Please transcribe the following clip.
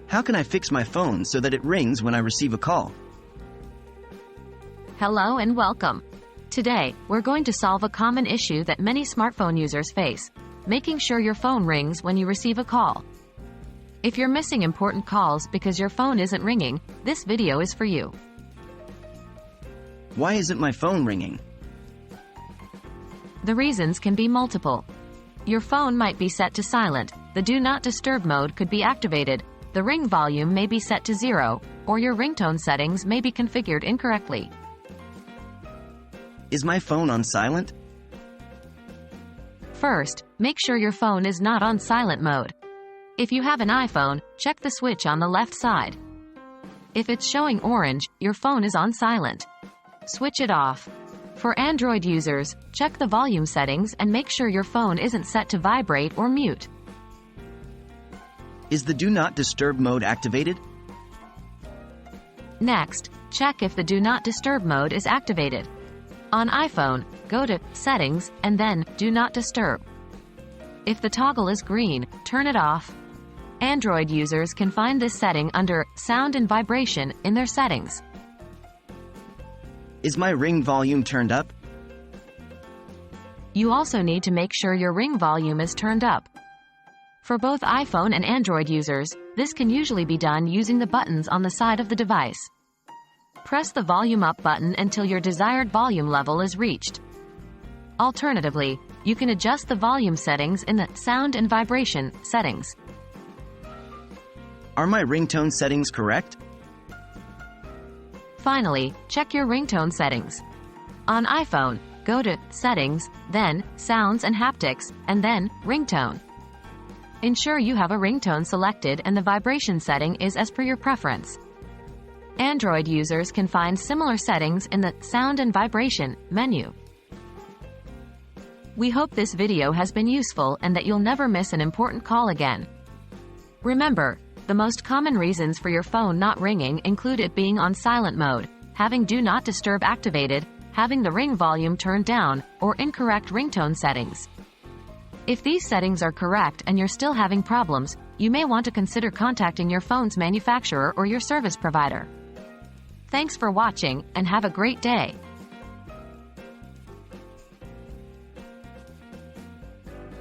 How can I fix my phone so that it rings when I receive a call? Hello and welcome. Today, we're going to solve a common issue that many smartphone users face, making sure your phone rings when you receive a call. If you're missing important calls because your phone isn't ringing, this video is for you. Why isn't my phone ringing? The reasons can be multiple. Your phone might be set to silent, the Do Not Disturb mode could be activated, the ring volume may be set to 0, or your ringtone settings may be configured incorrectly. Is my phone on silent? First, make sure your phone is not on silent mode. If you have an iPhone, check the switch on the left side. If it's showing orange, your phone is on silent. Switch it off. For Android users, check the volume settings and make sure your phone isn't set to vibrate or mute. Is the Do Not Disturb mode activated? Next, check if the Do Not Disturb mode is activated. On iPhone, go to Settings and then Do Not Disturb. If the toggle is green, turn it off. Android users can find this setting under Sound and Vibration in their settings. Is my ring volume turned up? You also need to make sure your ring volume is turned up. For both iPhone and Android users, this can usually be done using the buttons on the side of the device. Press the volume up button until your desired volume level is reached. Alternatively, you can adjust the volume settings in the Sound and Vibration settings. Are my ringtone settings correct? Finally, check your ringtone settings. On iPhone, go to Settings, then Sounds and Haptics, and then Ringtone. Ensure you have a ringtone selected and the vibration setting is as per your preference. Android users can find similar settings in the Sound and Vibration menu. We hope this video has been useful and that you'll never miss an important call again. Remember, the most common reasons for your phone not ringing include it being on silent mode, having Do Not Disturb activated, having the ring volume turned down, or incorrect ringtone settings. If these settings are correct and you're still having problems, you may want to consider contacting your phone's manufacturer or your service provider. Thanks for watching, and have a great day.